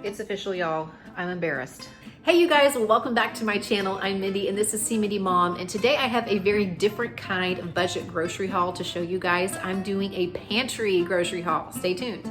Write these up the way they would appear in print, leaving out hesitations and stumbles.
It's official, y'all. I'm embarrassed. Hey you guys, welcome back to my channel. I'm Mindy and this is See Mindy Mom, and today I have a very different kind of budget grocery haul to show you guys. I'm doing a pantry grocery haul. Stay tuned.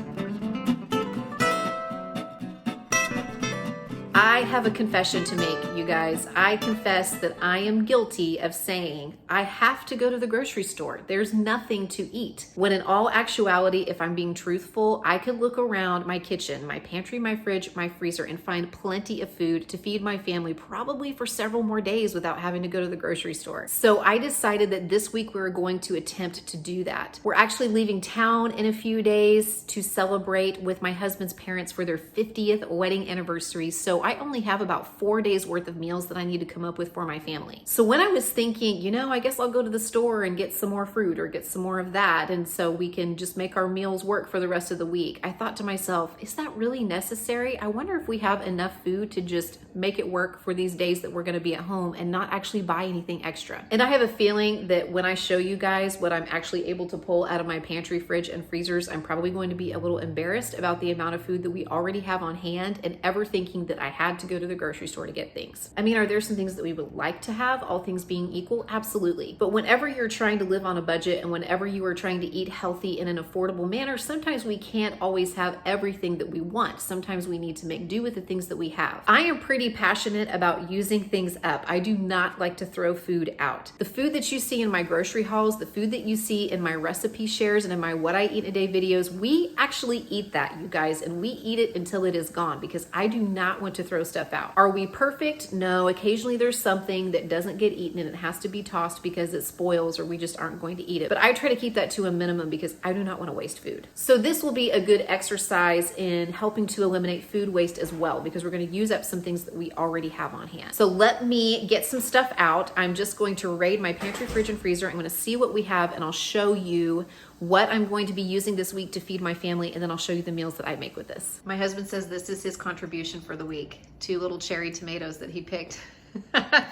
I have a confession to make, you guys. I confess that I am guilty of saying I have to go to the grocery store. There's nothing to eat. When in all actuality, if I'm being truthful, I could look around my kitchen, my pantry, my fridge, my freezer, and find plenty of food to feed my family, probably for several more days without having to go to the grocery store. So I decided that this week we were going to attempt to do that. We're actually leaving town in a few days to celebrate with my husband's parents for their 50th wedding anniversary. So I only have about 4 days worth of meals that I need to come up with for my family. So when I was thinking, I guess I'll go to the store and get some more fruit or get some more of that, and so we can just make our meals work for the rest of the week, I thought to myself, is that really necessary? I wonder if we have enough food to just make it work for these days that we're gonna be at home and not actually buy anything extra. And I have a feeling that when I show you guys what I'm actually able to pull out of my pantry, fridge, and freezers, I'm probably going to be a little embarrassed about the amount of food that we already have on hand and ever thinking that I had to go to the grocery store to get things. I mean, are there some things that we would like to have, all things being equal? Absolutely. But whenever you're trying to live on a budget and whenever you are trying to eat healthy in an affordable manner, sometimes we can't always have everything that we want. Sometimes we need to make do with the things that we have. I am pretty passionate about using things up. I do not like to throw food out. The food that you see in my grocery hauls, the food that you see in my recipe shares and in my What I Eat in a Day videos, we actually eat that, you guys, and we eat it until it is gone because I do not want to throw stuff out. Are we perfect? No. Occasionally there's something that doesn't get eaten and it has to be tossed because it spoils or we just aren't going to eat it. But I try to keep that to a minimum because I do not want to waste food. So this will be a good exercise in helping to eliminate food waste as well because we're going to use up some things that we already have on hand. So let me get some stuff out. I'm just going to raid my pantry, fridge, and freezer. I'm going to see what we have and I'll show you what I'm going to be using this week to feed my family, and then I'll show you the meals that I make with this. My husband says this is his contribution for the week. 2 little cherry tomatoes that he picked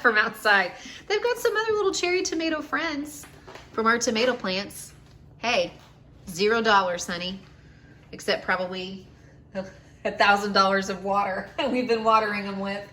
from outside. They've got some other little cherry tomato friends from our tomato plants. Hey, $0, honey, except probably $1,000 of water we've been watering them with.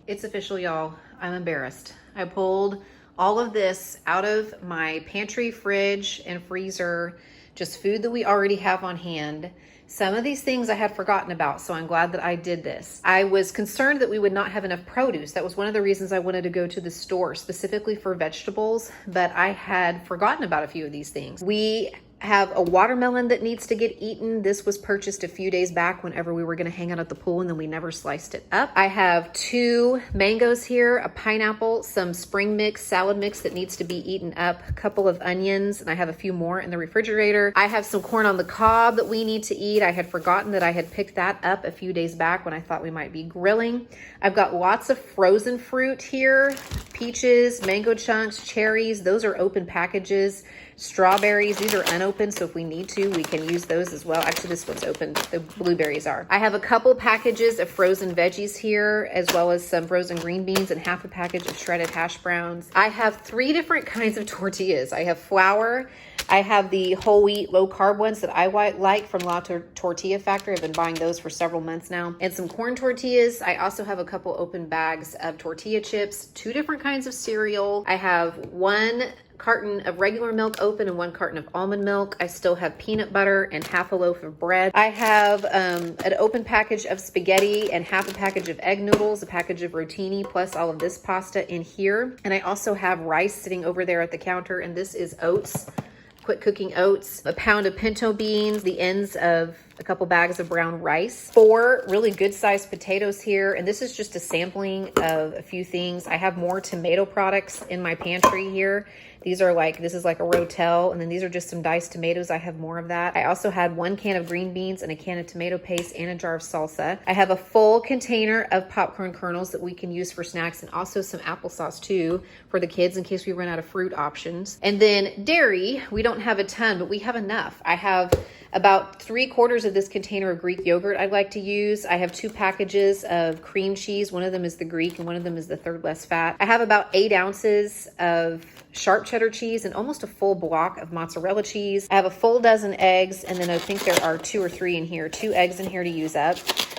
It's official, y'all. I'm embarrassed. I pulled all of this out of my pantry, fridge, and freezer, just food that we already have on hand. Some of these things I had forgotten about, so I'm glad that I did this. I was concerned that we would not have enough produce. That was one of the reasons I wanted to go to the store, specifically for vegetables, but I had forgotten about a few of these things. We have a watermelon that needs to get eaten. This was purchased a few days back whenever we were gonna hang out at the pool and then we never sliced it up. I have 2 mangoes here, a pineapple, some spring mix, salad mix that needs to be eaten up, a couple of onions, and I have a few more in the refrigerator. I have some corn on the cob that we need to eat. I had forgotten that I had picked that up a few days back when I thought we might be grilling. I've got lots of frozen fruit here, peaches, mango chunks, cherries. Those are open packages. Strawberries, these are unopened, so if we need to, we can use those as well. Actually, this one's open, the blueberries are. I have a couple packages of frozen veggies here, as well as some frozen green beans and half a package of shredded hash browns. I have 3 different kinds of tortillas. I have flour, I have the whole wheat low carb ones that I like from La Tortilla Factory. I've been buying those for several months now. And some corn tortillas. I also have a couple open bags of tortilla chips, 2 different kinds of cereal. I have 1 carton of regular milk open and 1 carton of almond milk. I still have peanut butter and half a loaf of bread. I have an open package of spaghetti and half a package of egg noodles, a package of rotini, plus all of this pasta in here. And I also have rice sitting over there at the counter, and this is oats. Quick cooking oats, a pound of pinto beans, the ends of a couple bags of brown rice, 4 really good sized potatoes here. And this is just a sampling of a few things. I have more tomato products in my pantry here. These are this is like a Rotel, and then these are just some diced tomatoes. I have more of that. I also had 1 can of green beans and a can of tomato paste and a jar of salsa. I have a full container of popcorn kernels that we can use for snacks, and also some applesauce too for the kids in case we run out of fruit options. And then dairy, we don't have a ton, but we have enough. I have about 3/4 of this container of Greek yogurt I'd like to use. I have 2 packages of cream cheese. One of them is the Greek and one of them is the third less fat. I have about 8 ounces of sharp cheddar cheese and almost a full block of mozzarella cheese. I have a full dozen eggs, and then I think there are 2 or 3 in here, 2 eggs in here to use up.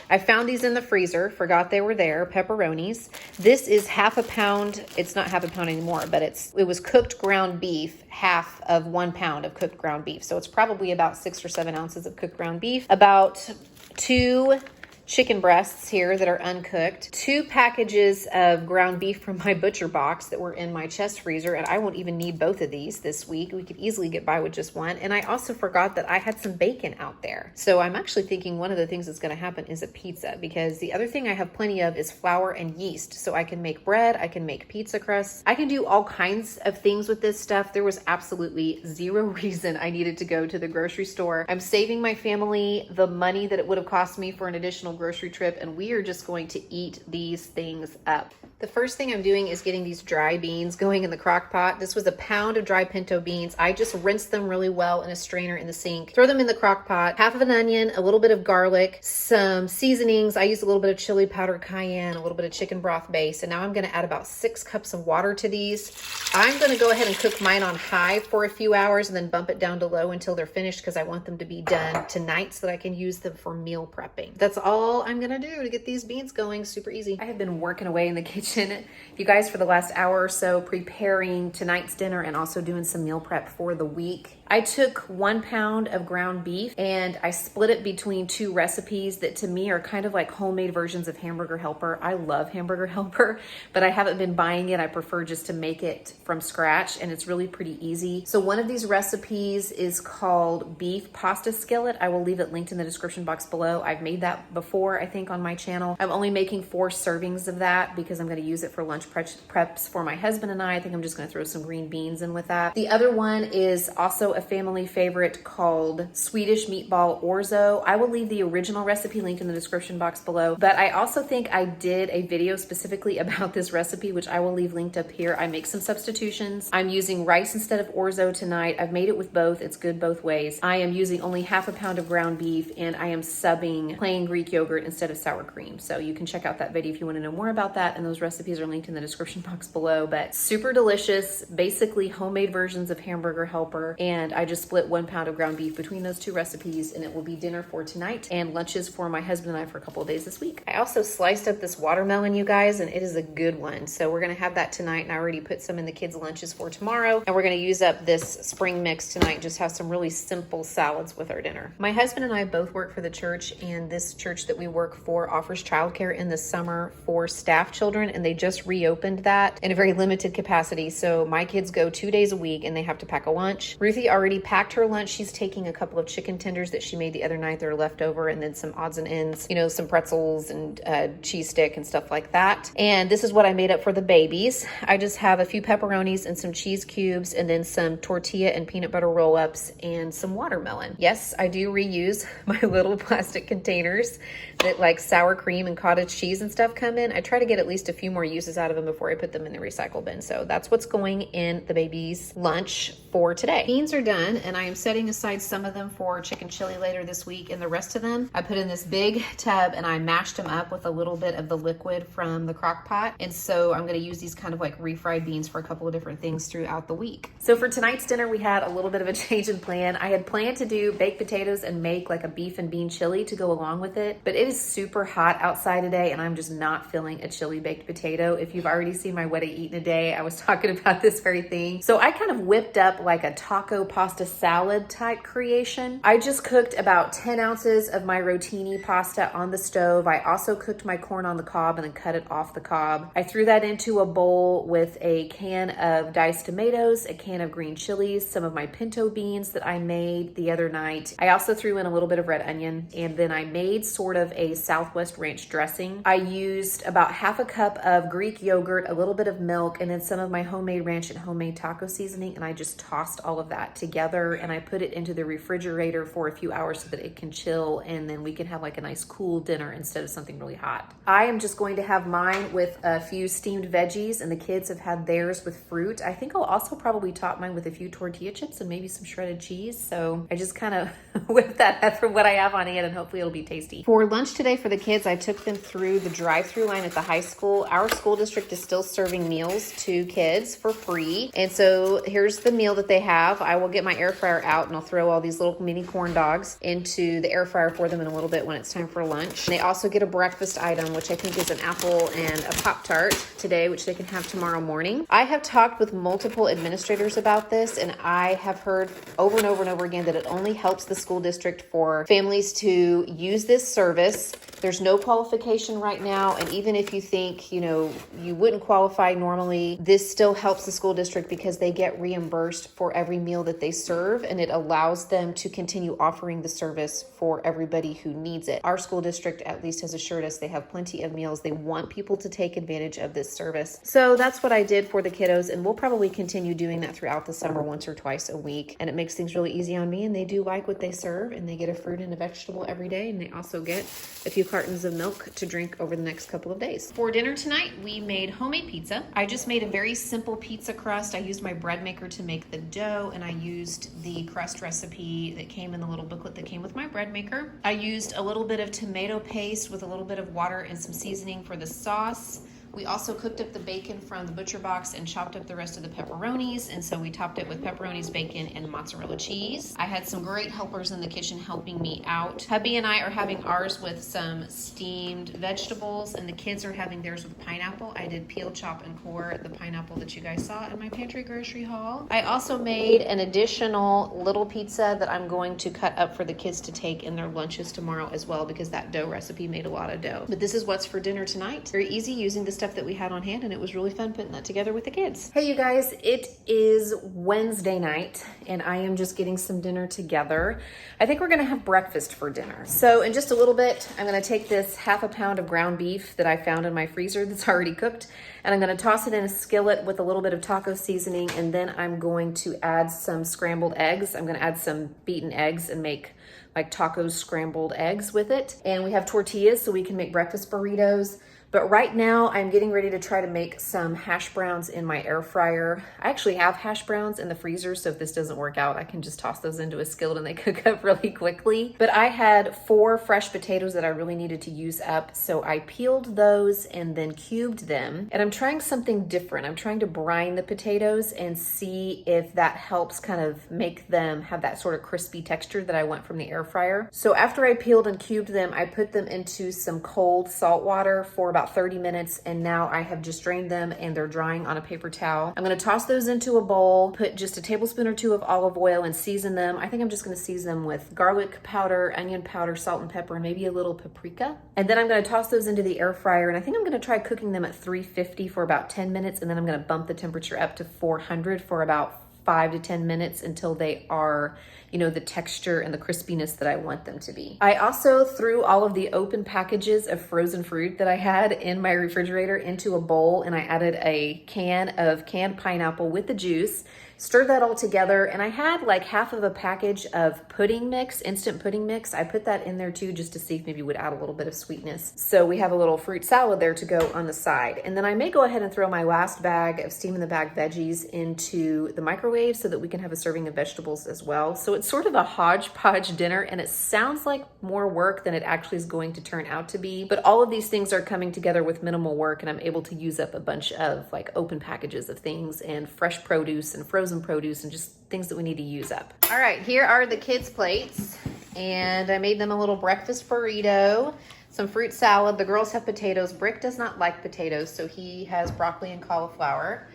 I found these in the freezer, forgot they were there, pepperonis. This is half a pound. It's not half a pound anymore, but it was cooked ground beef, half of 1 pound of cooked ground beef. So it's probably about 6 or 7 ounces of cooked ground beef, about 2 chicken breasts here that are uncooked, 2 packages of ground beef from my butcher box that were in my chest freezer, and I won't even need both of these this week. We could easily get by with just one. And I also forgot that I had some bacon out there. So I'm actually thinking one of the things that's going to happen is a pizza, because the other thing I have plenty of is flour and yeast. So I can make bread, I can make pizza crusts, I can do all kinds of things with this stuff. There was absolutely zero reason I needed to go to the grocery store. I'm saving my family the money that it would have cost me for an additional grocery trip, and we are just going to eat these things up. The first thing I'm doing is getting these dry beans going in the crock pot. This was a pound of dry pinto beans. I just rinsed them really well in a strainer in the sink. Throw them in the crock pot, half of an onion, a little bit of garlic, some seasonings. I used a little bit of chili powder, cayenne, a little bit of chicken broth base. And now I'm going to add about 6 cups of water to these. I'm going to go ahead and cook mine on high for a few hours and then bump it down to low until they're finished, because I want them to be done tonight so that I can use them for meal prepping. That's all I'm going to do to get these beans going. Super easy. I have been working away in the kitchen, you guys, for the last hour or so, preparing tonight's dinner and also doing some meal prep for the week. I took 1 pound of ground beef and I split it between 2 recipes that to me are kind of like homemade versions of Hamburger Helper. I love Hamburger Helper, but I haven't been buying it. I prefer just to make it from scratch, and it's really pretty easy. So one of these recipes is called beef pasta skillet. I will leave it linked in the description box below. I've made that before, I think, on my channel. I'm only making 4 servings of that because I'm going to use it for lunch preps for my husband and I think I'm just going to throw some green beans in with that. The other one is also a family favorite called Swedish meatball orzo. I will leave the original recipe linked in the description box below, but I also think I did a video specifically about this recipe, which I will leave linked up here. I make some substitutions. I'm using rice instead of orzo tonight. I've made it with both. It's good both ways. I am using only half a pound of ground beef, and I am subbing plain Greek yogurt instead of sour cream. So you can check out that video if you want to know more about that, and those recipes are linked in the description box below. But super delicious, basically homemade versions of Hamburger Helper, and I just split 1 pound of ground beef between those 2 recipes, and it will be dinner for tonight and lunches for my husband and I for a couple of days this week. I also sliced up this watermelon, you guys, and it is a good one. So we're gonna have that tonight, and I already put some in the kids' lunches for tomorrow, and we're gonna use up this spring mix tonight and just have some really simple salads with our dinner. My husband and I both work for the church, and this church that we work for offers childcare in the summer for staff children, and they just reopened that in a very limited capacity. So my kids go 2 days a week and they have to pack a lunch. Ruthie already packed her lunch. She's taking a couple of chicken tenders that she made the other night that are left over, and then some odds and ends, you know, some pretzels and cheese stick and stuff like that. And this is what I made up for the babies. I just have a few pepperonis and some cheese cubes, and then some tortilla and peanut butter roll-ups and some watermelon. Yes, I do reuse my little plastic containers that like sour cream and cottage cheese and stuff come in. I try to get at least a few more uses out of them before I put them in the recycle bin. So that's what's going in the baby's lunch for today. Beans are done, and I am setting aside some of them for chicken chili later this week, and the rest of them I put in this big tub and I mashed them up with a little bit of the liquid from the crock pot. And so I'm going to use these kind of like refried beans for a couple of different things throughout the week. So for tonight's dinner, we had a little bit of a change in plan. I had planned to do baked potatoes and make like a beef and bean chili to go along with it, but it is super hot outside today and I'm just not feeling a chili baked potato. If you've already seen my What I Eat in a Day, I was talking about this very thing. So I kind of whipped up like a taco pasta salad type creation. I just cooked about 10 ounces of my rotini pasta on the stove. I also cooked my corn on the cob and then cut it off the cob. I threw that into a bowl with a can of diced tomatoes, a can of green chilies, some of my pinto beans that I made the other night. I also threw in a little bit of red onion, and then I made sort of a Southwest Ranch dressing. I used about half a cup of Greek yogurt, a little bit of milk, and then some of my homemade ranch and homemade taco seasoning, and I just tossed all of that together and I put it into the refrigerator for a few hours so that it can chill, and then we can have like a nice cool dinner instead of something really hot. I am just going to have mine with a few steamed veggies, and the kids have had theirs with fruit. I think I'll also probably top mine with a few tortilla chips and maybe some shredded cheese. So I just kind of whip that up from what I have on hand, and hopefully it'll be tasty. For lunch today for the kids, I took them through the drive-through line at the high school. Our school district is still serving meals to kids for free. And so here's the meal that they have. I will get my air fryer out and I'll throw all these little mini corn dogs into the air fryer for them in a little bit when it's time for lunch. They also get a breakfast item, which I think is an apple and a Pop-Tart today, which they can have tomorrow morning. I have talked with multiple administrators about this, and I have heard over and over and over again that it only helps the school district for families to use this service. There's no qualification right now, and even if you think, you wouldn't qualify normally, this still helps the school district because they get reimbursed for every meal that they serve, and it allows them to continue offering the service for everybody who needs it. Our school district at least has assured us they have plenty of meals. They want people to take advantage of this service. So that's what I did for the kiddos, and we'll probably continue doing that throughout the summer once or twice a week, and it makes things really easy on me, and they do like what they serve, and they get a fruit and a vegetable every day, and they also get a few cartons of milk to drink over the next couple of days. For dinner tonight, we made homemade pizza. I just made a very simple pizza crust. I used my bread maker to make the dough, and I used the crust recipe that came in the little booklet that came with my bread maker. I used a little bit of tomato paste with a little bit of water and some seasoning for the sauce. We also cooked up the bacon from the butcher box and chopped up the rest of the pepperonis, and so we topped it with pepperonis, bacon, and mozzarella cheese. I had some great helpers in the kitchen helping me out. Hubby and I are having ours with some steamed vegetables, and the kids are having theirs with pineapple. I did peel, chop, and core the pineapple that you guys saw in my pantry grocery haul. I also made an additional little pizza that I'm going to cut up for the kids to take in their lunches tomorrow as well, because that dough recipe made a lot of dough. But this is what's for dinner tonight. Very easy using the stuff that we had on hand, and it was really fun putting that together with the kids. Hey you guys, it is Wednesday night and I am just getting some dinner together. I think we're gonna have breakfast for dinner. So in just a little bit, I'm gonna take this half a pound of ground beef that I found in my freezer that's already cooked, and I'm gonna toss it in a skillet with a little bit of taco seasoning, and then I'm going to add some scrambled eggs. I'm gonna add some beaten eggs and make like tacos scrambled eggs with it. And we have tortillas so we can make breakfast burritos. But right now I'm getting ready to try to make some hash browns in my air fryer. I actually have hash browns in the freezer, so if this doesn't work out, I can just toss those into a skillet and they cook up really quickly. But I had 4 fresh potatoes that I really needed to use up, so I peeled those and then cubed them. And I'm trying something different. I'm trying to brine the potatoes and see if that helps kind of make them have that sort of crispy texture that I want from the air fryer. So after I peeled and cubed them, I put them into some cold salt water for about 30 minutes, and now I have just drained them and they're drying on a paper towel. I'm gonna toss those into a bowl, put just a tablespoon or 2 of olive oil and season them. I think I'm just gonna season them with garlic powder, onion powder, salt and pepper, and maybe a little paprika. And then I'm gonna toss those into the air fryer, and I think I'm gonna try cooking them at 350 for about 10 minutes, and then I'm gonna bump the temperature up to 400 for about 5 to 10 minutes until they are, the texture and the crispiness that I want them to be. I also threw all of the open packages of frozen fruit that I had in my refrigerator into a bowl, and I added a can of canned pineapple with the juice, stirred that all together, and I had like half of a package of pudding mix, instant pudding mix. I put that in there too just to see if maybe it would add a little bit of sweetness. So we have a little fruit salad there to go on the side. And then I may go ahead and throw my last bag of steam in the bag veggies into the microwave so that we can have a serving of vegetables as well. So it's sort of a hodgepodge dinner, and it sounds like more work than it actually is going to turn out to be. But all of these things are coming together with minimal work, and I'm able to use up a bunch of like open packages of things and fresh produce and frozen produce and just things that we need to use up. All right, here are the kids' plates, and I made them a little breakfast burrito, some fruit salad. The girls have potatoes. Brick does not like potatoes, so he has broccoli and cauliflower.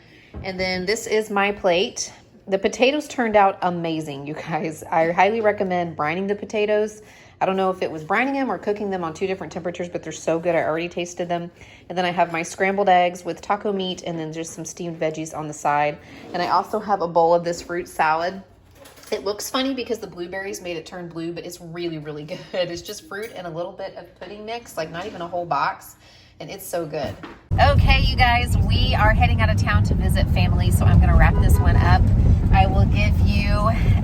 And then this is my plate. The potatoes turned out amazing, you guys. I highly recommend brining the potatoes. I don't know if it was brining them or cooking them on 2 different temperatures, but they're so good. I already tasted them. And then I have my scrambled eggs with taco meat and then just some steamed veggies on the side. And I also have a bowl of this fruit salad. It looks funny because the blueberries made it turn blue, but it's really, really good. It's just fruit and a little bit of pudding mix, like not even a whole box. And it's so good. Okay, you guys, we are heading out of town to visit family, so I'm gonna wrap this one up. I will give you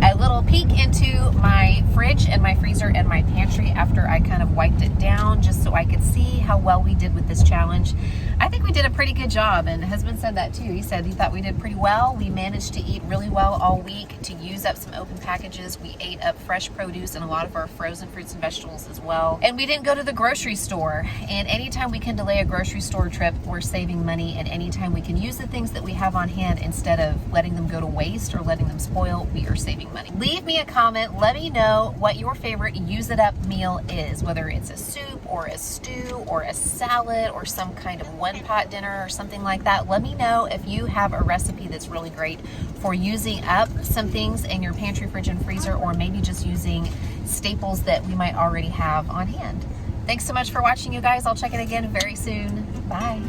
a little peek into my fridge and my freezer and my pantry after I kind of wiped it down, just so I could see how well we did with this challenge. I think we did a pretty good job, and husband said that too. He said he thought we did pretty well. We managed to eat really well all week, to use up some open packages. We ate up fresh produce and a lot of our frozen fruits and vegetables as well. And we didn't go to the grocery store. And anytime we can delay a grocery store trip, we're saving money. And anytime we can use the things that we have on hand instead of letting them go to waste or letting them spoil, we are saving money. Leave me a comment. Let me know what your favorite use it up meal is, whether it's a soup or a stew or a salad or some kind of one-pot dinner or something like that. Let me know if you have a recipe that's really great for using up some things in your pantry, fridge, and freezer, or maybe just using staples that we might already have on hand. Thanks so much for watching, you guys. I'll check it again very soon. Bye.